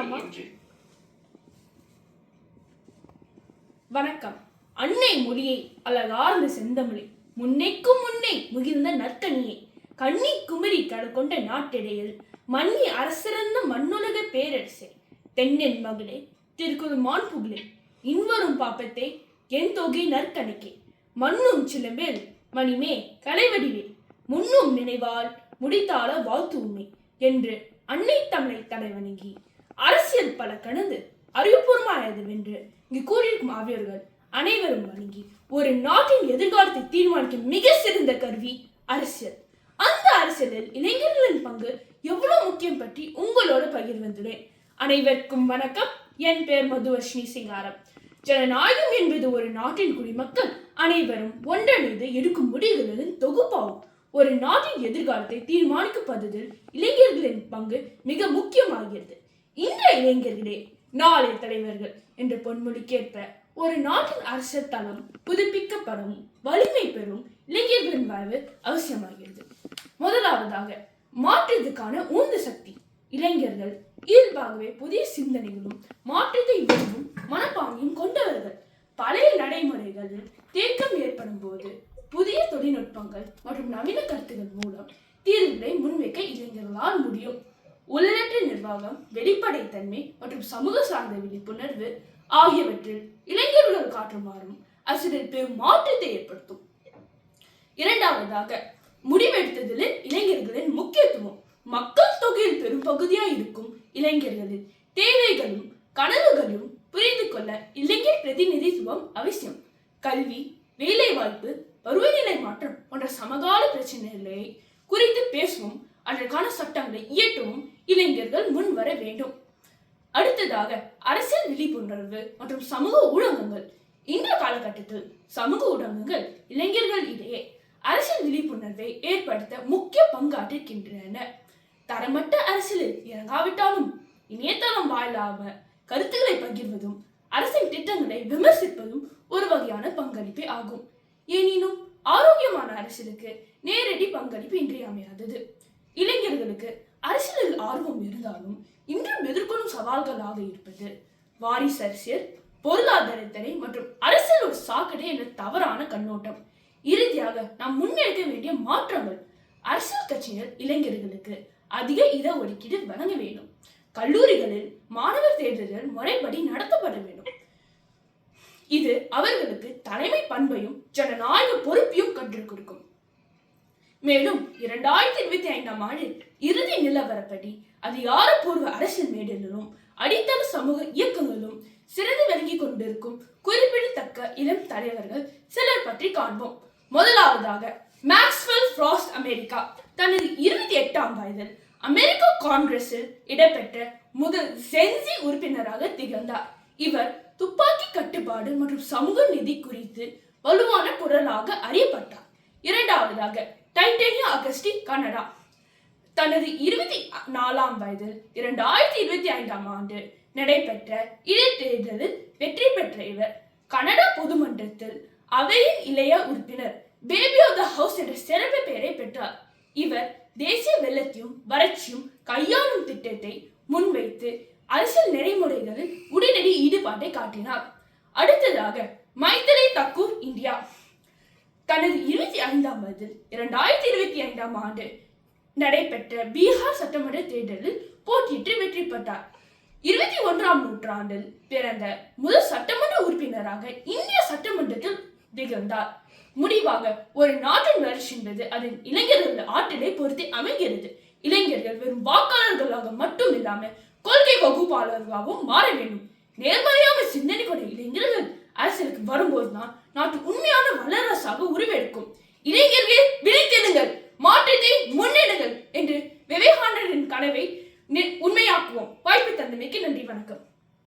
போலாமா? வணக்கம். அன்னை மொழியை அழகார்ந்த செந்தமிழை, முன்னைக்கும் முன்னே முகிர்ந்த நற்கனியை, கண்ணி குமரி கடற்கொண்ட நாட்டிடையில் மன்னி அரசிறந்த மண்ணுலக பேரரசே, தென்னென் மகளே, திருக்குறள் மான் புகழே, இன்வரும் பாப்பத்தை என் தொகை நற்கணக்கே, மண்ணும் சிலம்பேல் மணிமே கலைவடிவே, முன்னும் நினைவால் முடித்தாள வாழ்த்து உண்மை என்று அன்னை தமிழை தலைவணங்கி அரசியல் பல கடந்து அறிவுபூர்வமானது வென்று இங்கு கூறியிருக்கும் ஆவியர்கள் அனைவரும் வணங்கி ஒரு நாட்டின் எதிர்காலத்தை தீர்மானிக்கும் மிக சிறந்த கருவி அரசியல். அந்த அரசியலில் இளைஞர்களின் பங்கு எவ்வளவு முக்கியம் பற்றி உங்களோடு பகிர்ந்துள்ளேன். அனைவருக்கும் வணக்கம். என் பெயர் மதுவர்ஷினி சிங்காரம். ஜனநாயகம் என்பது ஒரு நாட்டின் குடிமக்கள் அனைவரும் ஒன்றிணைந்து எடுக்கும் முடிவுகளின் தொகுப்பாகும். ஒரு நாட்டின் எதிர்காலத்தை தீர்மானிக்கப்படுவதில் இளைஞர்களின் பங்கு மிக முக்கியமாகிறது. இன்றைய இளைஞர்களே நாளை தலைவர்கள் என்ற பொன்மொழிக்கேற்ப ஒரு நாட்டின் அரசியல் தளம் புதுப்பிக்கப்படவும் வலிமை பெறும் இளைஞர்களின் வரவு அவசியமாகிறது. முதலாவதாக மாற்றத்துக்கான உந்து சக்தி. இளைஞர்கள் இயல்பாகவே புதிய சிந்தனைகளும் மாற்றத்தை விரும்பும் மனப்பாங்கையும் கொண்டவர்கள். பழைய நடைமுறைகளில் தேக்கம் ஏற்படும் போது புதிய தொழில்நுட்பங்கள் மற்றும் நவீன கருத்துக்கள் மூலம் தீர்வுகளை முன்வைக்க இளைஞர்களால் முடியும். உள்ளடக்க நிர்வாகம், வெளிப்படைத்தன்மை மற்றும் சமூக சார்ந்த விழிப்புணர்வு ஆகியவற்றில் இளைஞர்கள் காற்றுமாறும் அரசியல் பெரும் மாற்றத்தை ஏற்படுத்தும். இரண்டாவதாக முடிவெடுத்ததில் இளைஞர்களின் முக்கியத்துவம். மக்கள் தொகையில் பெரும் பகுதியாக இருக்கும் இளைஞர்களின் தேவைகளும் கனவுகளும் புரிந்து கொள்ள இளைஞர் பிரதிநிதித்துவம் அவசியம். கல்வி, வேலை வாய்ப்பு, பருவநிலை மாற்றம் போன்ற சமகால பிரச்சனைகளை குறித்து பேசவும் அதற்கான சட்டங்களை இயற்றவும் இளைஞர்கள் முன் வர வேண்டும். அடுத்ததாக அரசியல் விழிப்புணர்வு மற்றும் சமூக ஊடகங்கள். இந்த காலகட்டத்தில் சமூக ஊடகங்கள் இளைஞர்கள் இடையே அரசியல் விழிப்புணர்வை ஏற்படுத்த முக்கிய பங்காற்றுகின்றன. தரமற்ற அரசியலில் இறங்காவிட்டாலும் இணையதளம் வாயிலாக கருத்துக்களை பகிர்வதும் அரசின் திட்டங்களை விமர்சிப்பதும் ஒரு வகையான பங்களிப்பே ஆகும். எனினும் ஆரோக்கியமான அரசியலுக்கு நேரடி பங்களிப்பு இன்றியமையாதது. இளைஞர்களுக்கு அரசியலில் ஆர்வம் இருந்தாலும் இன்றும் எதிர்கொள்ளும் சவால்களாக இருப்பது வாரிசு அரசியல், பொருளாதார தடை மற்றும் அரசியல் ஒரு சாக்கடை என்ற தவறான கண்ணோட்டம். இறுதியாக நாம் முன்னெடுக்க வேண்டிய மாற்றங்கள். அரசியல் கட்சியினர் இளைஞர்களுக்கு அதிக இட ஒதுக்கீடு வழங்க வேண்டும். கல்லூரிகளில் மாணவர் தேர்தல்கள் முறைப்படி நடத்தப்பட வேண்டும். இது அவர்களுக்கு தலைமை பண்பையும் ஜனநாயக பொறுப்பையும் கற்றுக் கொடுக்கும். மேலும் 2025ஆம் ஆண்டு இறுதி நிலவரப்படி அதிகாரப்பூர்வ அரசியல் மேடைகளிலும் அடித்தள சமூக இயக்கங்களும் சிறந்து விளங்கி கொண்டிருக்கும் குறிப்பிடத்தக்க இளம் தலைவர்கள் சிலர் பற்றி காண்போம். முதலாவதாக மேக்ஸ்வெல் ஃப்ராஸ்ட். அமெரிக்கா. தனது 28ஆம் வயதில் அமெரிக்க காங்கிரஸில் இடம்பெற்ற முதல் ஜென்சி உறுப்பினராக திகழ்ந்தார். இவர் துப்பாக்கி கட்டுப்பாடு மற்றும் சமூக நீதி குறித்து வலுவான குரலாக அறியப்பட்டார். இரண்டாவதாக டைட்டேனியா அகஸ்டி. கனடா. தனது 24ஆம் வயதில் 2025ஆம் ஆண்டு நடைபெற்ற இடைத்தேர்தலில் வெற்றி பெற்ற இவர் கனடா பொதுமன்றத்தில் அவையின் இளைய உறுப்பினர் பேபி ஆஃப் த ஹவுஸ் என்ற சிறப்பு பெயரை பெற்றார். இவர் தேசிய வெள்ளத்தையும் வறட்சியும் கையாளும் திட்டத்தை முன்வைத்து அரசியல் நெறிமுறைகளில் உடனடி ஈடுபாட்டை காட்டினார். அடுத்ததாக மைத்ரேயி தாக்கூர். இந்தியா. தனது 25ஆம் வயதில் 2025ஆம் ஆண்டு நடைபெற்ற பீகார் சட்டமன்ற தேர்தலில் போட்டியிட்டு வெற்றி பெற்றார். 21ஆம் நூற்றாண்டில் பிறந்த முதல் சட்டமன்ற உறுப்பினராக இந்திய சட்டமன்றத்தில் திகழ்ந்தார். முடிவாக ஒரு நாட்டின் வளர்ச்சி என்பது அதன் இளைஞர்கள் ஆற்றலை பொறுத்து அமைகிறது. இளைஞர்கள் வெறும் வாக்காளர்களாக மட்டும் இல்லாமல் கொள்கை வகுப்பாளர்களாகவும் மாற வேண்டும். நேர்மறையான சிந்தனை கொண்ட இளைஞர்கள் அரசியலுக்கு வரும்போதுதான் நாட்டு உண்மையான வல்லரசாக உருவெடுக்கும். இளைஞர்களே